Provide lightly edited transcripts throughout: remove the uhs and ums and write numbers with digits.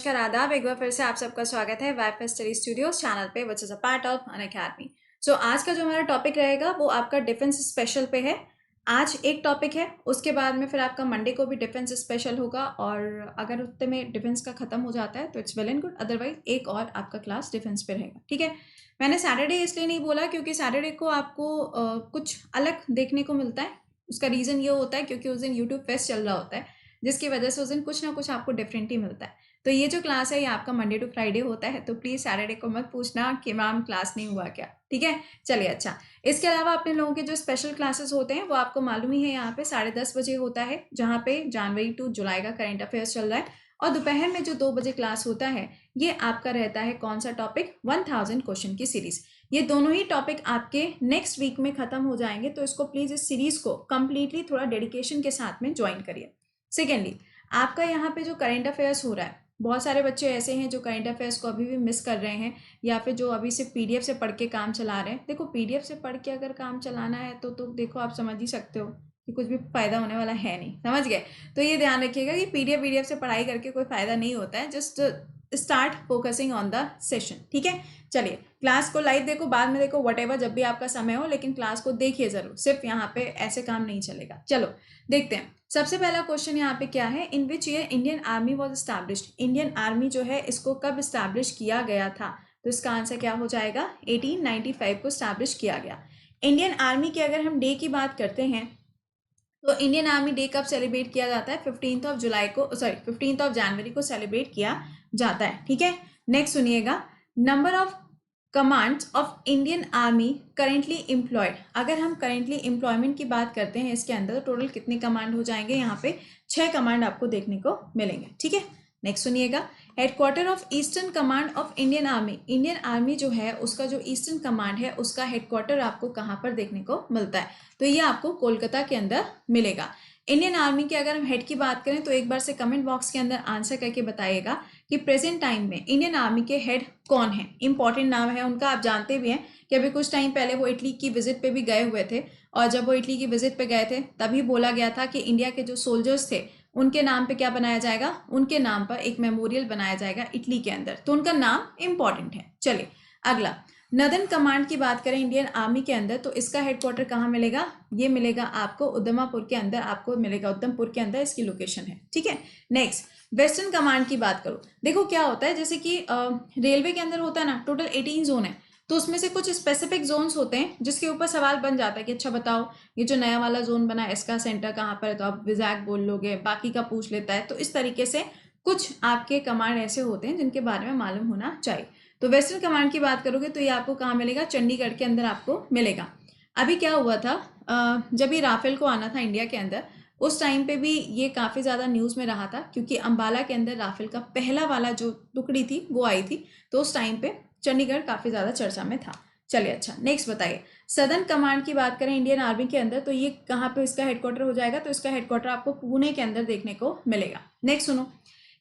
नमस्कार आदाब। एक बार फिर से आप सबका स्वागत है वाईफाई स्टडी स्टूडियोज चैनल पे which is a part of Unacademy. So आज का जो हमारा टॉपिक रहेगा वो आपका डिफेंस स्पेशल पे है। आज एक टॉपिक है, उसके बाद में फिर आपका मंडे को भी डिफेंस स्पेशल होगा और अगर उतने में डिफेंस का खत्म हो जाता है तो it's well and good, otherwise एक और आपका क्लास डिफेंस पे रहेगा। ठीक है, मैंने सैटरडे इसलिए नहीं बोला क्योंकि सैटरडे को आपको कुछ अलग देखने को मिलता है। उसका रीज़न ये होता है क्योंकि उस दिन यूट्यूब फेस्ट चल रहा होता है, जिसकी वजह से उस दिन कुछ ना कुछ आपको डिफरेंट ही मिलता है। तो ये जो क्लास है ये आपका मंडे टू फ्राइडे होता है, तो प्लीज़ सैटरडे को मत पूछना कि मैम क्लास नहीं हुआ क्या। ठीक है, चलिए अच्छा। इसके अलावा अपने लोगों के जो स्पेशल क्लासेस होते हैं वो आपको मालूम ही है, यहाँ पे 10:30 बजे होता है, जहाँ पे जनवरी टू जुलाई का करंट अफेयर्स चल रहा है। और दोपहर में जो 2 बजे क्लास होता है ये आपका रहता है कौन सा टॉपिक, 1000 क्वेश्चन की सीरीज। ये दोनों ही टॉपिक आपके नेक्स्ट वीक में खत्म हो जाएंगे, तो इसको प्लीज़ इस सीरीज को कंप्लीटली थोड़ा डेडिकेशन के साथ में ज्वाइन करिए। सेकेंडली, आपका यहाँ पे जो करंट अफेयर्स हो रहा है, बहुत सारे बच्चे ऐसे हैं जो करंट अफेयर्स को अभी भी मिस कर रहे हैं, या फिर जो अभी सिर्फ पीडीएफ से पढ़ के काम चला रहे हैं। देखो, पीडीएफ से पढ़ के अगर काम चलाना है तो देखो आप समझ ही सकते हो कि कुछ भी फायदा होने वाला है नहीं, समझ गए। तो ये ध्यान रखिएगा कि पीडीएफ से पढ़ाई करके कोई फायदा नहीं होता है। Just start focusing on the session. ठीक है, चलिए क्लास को लाइव देखो, बाद में देखो, व्हाटएवर, जब भी आपका समय हो, लेकिन क्लास को देखिए जरूर। सिर्फ यहाँ पे ऐसे काम नहीं चलेगा। चलो देखते हैं। सबसे पहला क्वेश्चन यहाँ पे क्या है, in which year Indian army was established. Indian army जो है इसको कब स्टैब्लिश किया गया था, तो इसका आंसर क्या हो जाएगा, 1895 को स्टैब्लिश किया गया। इंडियन आर्मी के अगर हम डे की बात करते हैं तो इंडियन आर्मी डे कब सेलिब्रेट किया जाता है, 15 जनवरी को सेलिब्रेट किया जाता है। ठीक है, नेक्स्ट सुनिएगा, number of commands of Indian army currently employed. अगर हम करेंटली एम्प्लॉयमेंट की बात करते हैं इसके अंदर, तो टोटल कितने कमांड हो जाएंगे, यहाँ पे 6 कमांड आपको देखने को मिलेंगे। ठीक है, नेक्स्ट सुनिएगा, headquarter of eastern command of Indian army. Indian army जो है उसका जो ईस्टर्न कमांड है उसका हेडक्वार्टर आपको कहाँ पर देखने को मिलता है, तो ये आपको कोलकाता के अंदर मिलेगा। इंडियन आर्मी के अगर हम हेड की बात करें तो एक बार से कमेंट बॉक्स के अंदर आंसर करके बताइएगा कि प्रेजेंट टाइम में इंडियन आर्मी के हेड कौन है। इंपॉर्टेंट नाम है उनका, आप जानते भी हैं कि अभी कुछ टाइम पहले वो इटली की विजिट पे भी गए हुए थे, और जब वो इटली की विजिट पे गए थे तभी बोला गया था कि इंडिया के जो सोल्जर्स थे उनके नाम पे क्या बनाया जाएगा, उनके नाम पर एक मेमोरियल बनाया जाएगा इटली के अंदर, तो उनका नाम इंपॉर्टेंट है। चलिए अगला, नदन कमांड की बात करें इंडियन आर्मी के अंदर, तो इसका हेडक्वार्टर कहाँ मिलेगा, ये मिलेगा आपको उदमापुर के अंदर, आपको मिलेगा उधमपुर के अंदर इसकी लोकेशन है। ठीक है, नेक्स्ट वेस्टर्न कमांड की बात करो, देखो क्या होता है, जैसे कि रेलवे के अंदर होता है ना, टोटल 18 जोन है, तो उसमें से कुछ स्पेसिफिक जोन्स होते हैं जिसके ऊपर सवाल बन जाता है कि अच्छा बताओ ये जो नया वाला जोन बना है इसका सेंटर कहाँ पर है, तो आप विजैक बोल लोगे, बाकी का पूछ लेता है। तो इस तरीके से कुछ आपके कमांड ऐसे होते हैं जिनके बारे में मालूम होना चाहिए। तो वेस्टर्न कमांड की बात करोगे तो ये आपको कहाँ मिलेगा, चंडीगढ़ के अंदर आपको मिलेगा। अभी क्या हुआ था, जब ये राफेल को आना था इंडिया के अंदर, उस टाइम पे भी ये काफ़ी ज़्यादा न्यूज़ में रहा था, क्योंकि अंबाला के अंदर राफेल का पहला वाला जो टुकड़ी थी वो आई थी, तो उस टाइम पे चंडीगढ़ काफ़ी ज़्यादा चर्चा में था। चलिए अच्छा, नेक्स्ट बताइए, सदर्न कमांड की बात करें इंडियन आर्मी के अंदर, तो ये कहाँ पे इसका हेडक्वार्टर हो जाएगा, तो इसका हेडक्वार्टर आपको पुणे के अंदर देखने को मिलेगा। नेक्स्ट सुनो,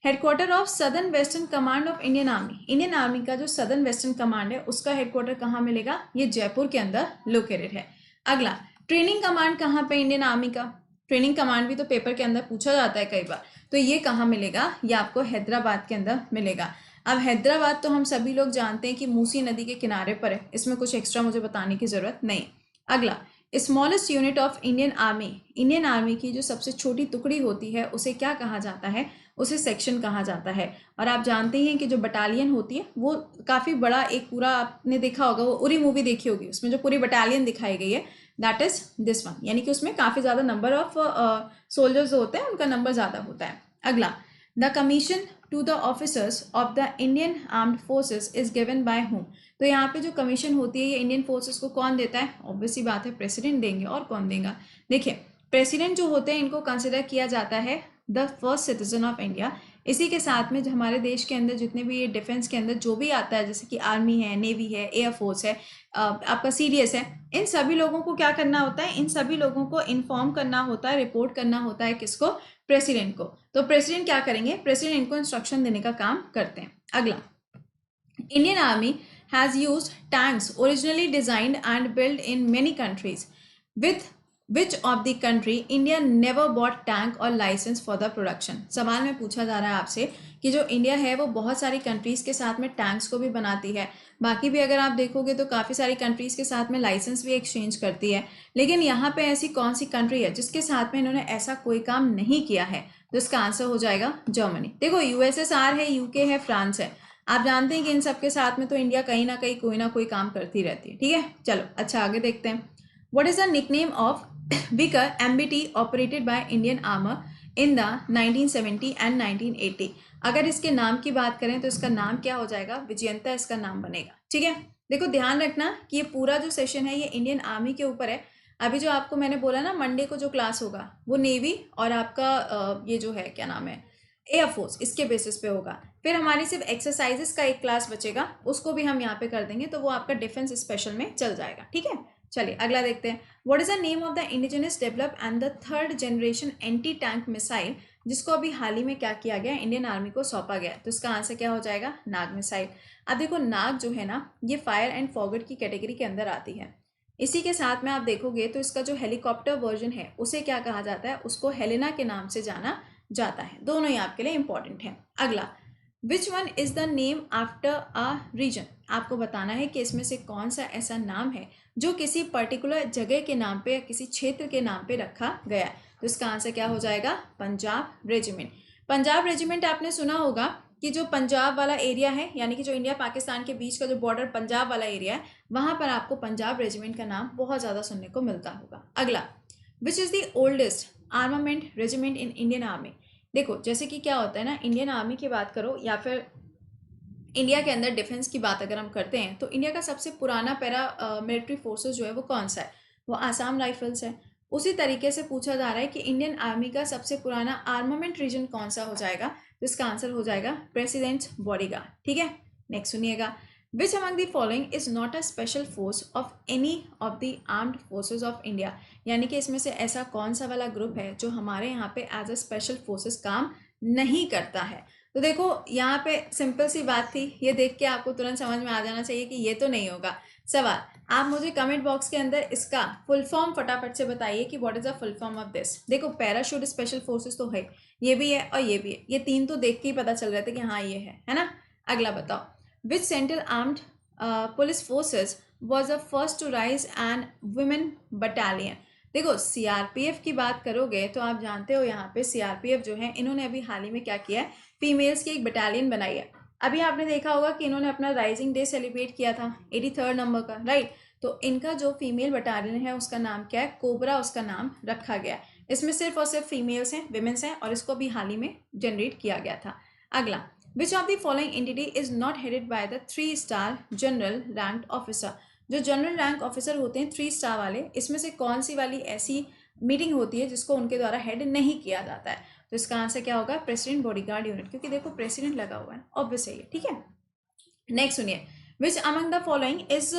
headquarter of southern western command of Indian army. Indian army का जो सदर्न वेस्टर्न कमांड है उसका हेडक्वार्टर कहाँ मिलेगा, ये जयपुर के अंदर लोकेटेड है। अगला, ट्रेनिंग कमांड कहाँ पे इंडियन आर्मी का, ट्रेनिंग कमांड भी तो पेपर के अंदर पूछा जाता है कई बार, तो ये कहाँ मिलेगा, ये आपको हैदराबाद के अंदर मिलेगा। अब हैदराबाद तो हम सभी लोग जानते हैं कि मूसी नदी के किनारे पर है, इसमें कुछ एक्स्ट्रा मुझे बताने की जरूरत नहीं। अगला, smallest unit of Indian army. Indian army की जो सबसे छोटी टुकड़ी होती है उसे क्या कहा जाता है, उसे सेक्शन कहा जाता है। और आप जानते ही हैं कि जो बटालियन होती है वो काफ़ी बड़ा एक पूरा, आपने देखा होगा, वो उरी मूवी देखी होगी, उसमें जो पूरी बटालियन दिखाई गई है दैट इज दिस वन, यानी कि उसमें काफ़ी ज़्यादा नंबर ऑफ सोल्जर्स होते हैं, उनका नंबर ज़्यादा होता है। अगला, the commission to the officers of the Indian armed forces is given by whom. तो यहाँ पे जो कमीशन होती है ये इंडियन फोर्सेस को कौन देता है, ऑब्वियसली बात है प्रेसिडेंट देंगे, और कौन देगा। देखिए, प्रेसिडेंट जो होते हैं इनको कंसिडर किया जाता है the first citizen of India. इसी के साथ में जो हमारे देश के अंदर जितने भी ये डिफेंस के अंदर जो भी आता है, जैसे कि आर्मी है, नेवी है, एयरफोर्स है, आपका सीडीएस है, इन सभी लोगों को क्या करना होता है, इन सभी लोगों को इन्फॉर्म करना होता है, रिपोर्ट करना होता है, किसको, प्रेसिडेंट को। तो प्रेसिडेंट क्या करेंगे, प्रेसिडेंट इनको इंस्ट्रक्शन देने का काम करते हैं। अगला, Indian army has used tanks originally designed and built in many countries with which of the country India never bought tank और लाइसेंस फॉर द प्रोडक्शन। सवाल में पूछा जा रहा है आपसे कि जो इंडिया है वो बहुत सारी कंट्रीज के साथ में टैंक्स को भी बनाती है, बाकी भी अगर आप देखोगे तो काफ़ी सारी कंट्रीज के साथ में लाइसेंस भी एक्सचेंज करती है, लेकिन यहाँ पे ऐसी कौन सी कंट्री है जिसके साथ में इन्होंने ऐसा कोई काम नहीं किया है? तो इसका आंसर हो जाएगा जर्मनी। देखो यूएसएसआर है, यूके है, फ्रांस है, आप जानते हैं कि इन सबके साथ में तो इंडिया कहीं ना कोई काम करती रहती है। ठीक है, चलो अच्छा आगे देखते हैं। What is the nickname of Vickers MBT operated by Indian Army in the 1970 and 1980? अगर इसके नाम की बात करें तो इसका नाम क्या हो जाएगा? विजयंता इसका नाम बनेगा। ठीक है, देखो ध्यान रखना कि ये पूरा जो सेशन है ये इंडियन आर्मी के ऊपर है। अभी जो आपको मैंने बोला ना मंडे को जो क्लास होगा वो नेवी और आपका ये जो है क्या नाम है एयरफोर्स, इसके बेसिस पे होगा। फिर हमारी सिर्फ एक्सरसाइजेस का एक क्लास बचेगा, उसको भी हम यहाँ पे कर देंगे, तो वो आपका डिफेंस स्पेशल में चल जाएगा। ठीक है, चलिए अगला देखते हैं। What is the name of the indigenous develop and the third generation anti tank missile, जिसको अभी हाल ही में क्या किया गया, इंडियन आर्मी को सौंपा गया? तो इसका आंसर क्या हो जाएगा? नाग मिसाइल। अब देखो नाग जो है ना ये फायर एंड फॉरवर्ड की कैटेगरी के अंदर आती है। इसी के साथ में आप देखोगे तो इसका जो हेलीकॉप्टर वर्जन है उसे क्या कहा जाता है? उसको हेलेना के नाम से जाना जाता है। दोनों ही आपके लिए इंपॉर्टेंट है। अगला, which one is the name after a region, आपको बताना है कि इसमें से कौन सा ऐसा नाम है जो किसी पर्टिकुलर जगह के नाम पे या किसी क्षेत्र के नाम पे रखा गया है। तो इसका आंसर क्या हो जाएगा? पंजाब रेजिमेंट। पंजाब रेजिमेंट आपने सुना होगा कि जो पंजाब वाला एरिया है, यानी कि जो इंडिया पाकिस्तान के बीच का जो बॉर्डर पंजाब वाला एरिया है, वहां पर आपको पंजाब रेजिमेंट का नाम बहुत ज़्यादा सुनने को मिलता होगा। अगला, which is the oldest armament regiment in Indian army. देखो जैसे कि क्या होता है ना, इंडियन आर्मी की बात करो या फिर इंडिया के अंदर डिफेंस की बात अगर हम करते हैं तो इंडिया का सबसे पुराना पैरा मिलिट्री फोर्सेस जो है वो कौन सा है? वो आसाम राइफल्स है। उसी तरीके से पूछा जा रहा है कि इंडियन आर्मी का सबसे पुराना आर्मामेंट रीजन कौन सा हो जाएगा? तो इसका आंसर हो जाएगा प्रेसिडेंट बॉडीगार्ड। ठीक है, नेक्स्ट सुनिएगा। Which among the following is not a special force of any of the armed forces of India, यानी कि इसमें से ऐसा कौन सा वाला ग्रुप है जो हमारे यहाँ पे एज अ स्पेशल फोर्सेस काम नहीं करता है? तो देखो यहाँ पे सिंपल सी बात थी, ये देख के आपको तुरंत समझ में आ जाना चाहिए कि ये तो नहीं होगा। सवाल, आप मुझे कमेंट बॉक्स के अंदर इसका फुल फॉर्म फटाफट से बताइए कि what is the full form of this. देखो पैराशूट स्पेशल फोर्सेस तो है, ये भी है और ये भी है, ये तीन तो देख के ही पता चल रहे थे कि हाँ ये है ना। अगला बताओ, which central armed police forces was the first to raise and women battalion. देखो सीआरपीएफ की बात करोगे तो आप जानते हो यहाँ पे सीआरपीएफ जो है इन्होंने अभी हाल ही में क्या किया है, फीमेल्स की एक बटालियन बनाई है। अभी आपने देखा होगा कि इन्होंने अपना राइजिंग डे सेलिब्रेट किया था 83rd नंबर का, राइट। तो इनका जो फीमेल बटालियन है उसका नाम क्या है? कोबरा उसका नाम रखा गया है। इसमें सिर्फ और सिर्फ फीमेल्स हैं, विमेंस हैं, और इसको भी हाल ही में जनरेट किया गया था। अगला, विच of the following entity is not headed by the 3 star general rank officer. जो जनरल रैंक ऑफिसर होते हैं 3 स्टार वाले, इसमें से कौन सी वाली ऐसी मीटिंग होती है जिसको उनके द्वारा हेड नहीं किया जाता है? तो इसका आंसर क्या होगा? प्रेसिडेंट बॉडीगार्ड यूनिट, क्योंकि देखो प्रेसिडेंट लगा हुआ है, ऑब्वियस है ये। ठीक है, नेक्स्ट सुनिए। Which among the following is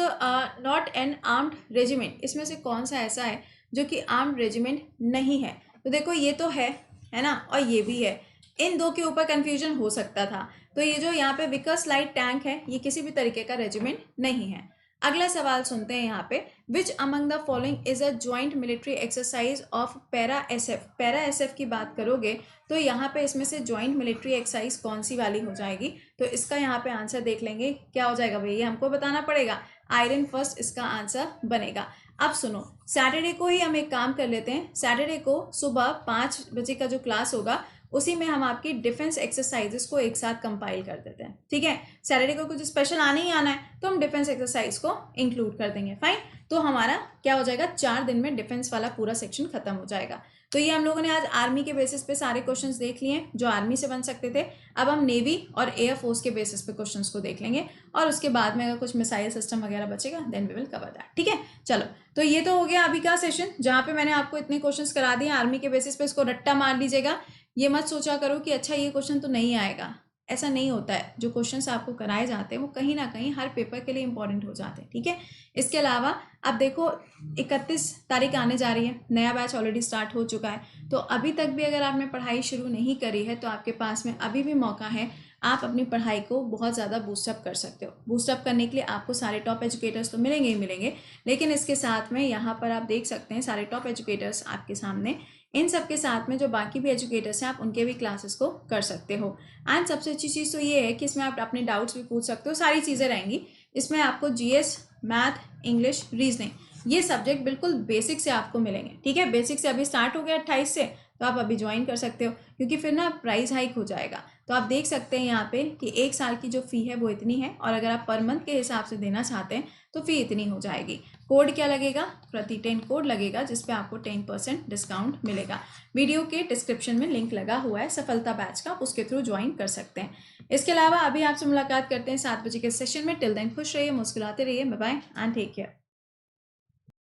not an armed regiment, इसमें से कौन सा ऐसा है जो कि आर्म्ड रेजिमेंट नहीं है? तो देखो ये तो है ना, और ये भी है, इन दो के ऊपर कंफ्यूजन हो सकता था। तो ये जो यहाँ पे विकर्स लाइट टैंक है ये किसी भी तरीके का रेजिमेंट नहीं है। अगला सवाल सुनते हैं यहाँ पे, which among the following is a joint military exercise of para SF. Para SF की बात करोगे तो यहाँ पे इसमें से ज्वाइंट मिलिट्री एक्सरसाइज कौन सी वाली हो जाएगी? तो इसका यहाँ पे आंसर देख लेंगे, क्या हो जाएगा भैया, हमको बताना पड़ेगा। आयरन फर्स्ट इसका आंसर बनेगा। अब सुनो, सैटरडे को ही हम एक काम कर लेते हैं, सैटरडे को सुबह 5 बजे का जो क्लास होगा उसी में हम आपकी डिफेंस एक्सरसाइजेस को एक साथ कंपाइल कर देते हैं। ठीक है, सैटरडे को कुछ स्पेशल आने ही आना है तो हम डिफेंस एक्सरसाइज को इंक्लूड कर देंगे। फाइन, तो हमारा क्या हो जाएगा, 4 दिन में डिफेंस वाला पूरा सेक्शन खत्म हो जाएगा। तो ये हम लोगों ने आज आर्मी के बेसिस पे सारे क्वेश्चंस देख लिए जो आर्मी से बन सकते थे। अब हम नेवी और एयरफोर्स के बेसिस पे क्वेश्चंस को देख लेंगे, और उसके बाद में अगर कुछ मिसाइल सिस्टम वगैरह बचेगा then we will cover that. ठीक है, चलो, तो ये तो हो गया अभी का सेशन जहाँ पे मैंने आपको इतने क्वेश्चंस करा दिए आर्मी के बेसिस पे। इसको रट्टा मार लीजिएगा, ये मत सोचा करो कि अच्छा ये क्वेश्चन तो नहीं आएगा, ऐसा नहीं होता है। जो क्वेश्चंस आपको कराए जाते हैं वो कहीं ना कहीं हर पेपर के लिए इंपॉर्टेंट हो जाते हैं। ठीक है, इसके अलावा अब देखो 31 तारीख आने जा रही है, नया बैच ऑलरेडी स्टार्ट हो चुका है, तो अभी तक भी अगर आपने पढ़ाई शुरू नहीं करी है तो आपके पास में अभी भी मौका है। आप अपनी पढ़ाई को बहुत ज़्यादा बूस्टअप कर सकते हो। बूस्टअप करने के लिए आपको सारे टॉप एजुकेटर्स तो मिलेंगे ही मिलेंगे, लेकिन इसके साथ में यहाँ पर आप देख सकते हैं सारे टॉप एजुकेटर्स आपके सामने, इन सब के साथ में जो बाकी भी एजुकेटर्स हैं आप उनके भी क्लासेस को कर सकते हो। एंड सबसे अच्छी चीज़ तो ये है कि इसमें आप अपने डाउट्स भी पूछ सकते हो, सारी चीज़ें रहेंगी इसमें। आपको जीएस, मैथ, इंग्लिश, रीजनिंग, ये सब्जेक्ट बिल्कुल बेसिक से आपको मिलेंगे। ठीक है, बेसिक से अभी स्टार्ट हो गया 28 से, तो आप अभी ज्वाइन कर सकते हो, क्योंकि फिर ना प्राइस हाइक हो जाएगा। तो आप देख सकते हैं यहाँ पे कि 1 साल की जो फ़ी है वो इतनी है, और अगर आप पर मंथ के हिसाब से देना चाहते हैं तो फ़ी इतनी हो जाएगी। कोड क्या लगेगा? प्रति10 कोड लगेगा, जिसपे आपको 10% डिस्काउंट मिलेगा। वीडियो के डिस्क्रिप्शन में लिंक लगा हुआ है सफलता बैच का, उसके थ्रू ज्वाइन कर सकते हैं। इसके अलावा अभी आपसे मुलाकात करते हैं 7 बजे के सेशन में। टिल देन खुश रहिए, मुस्कुराते रहिए। Bye bye and take care.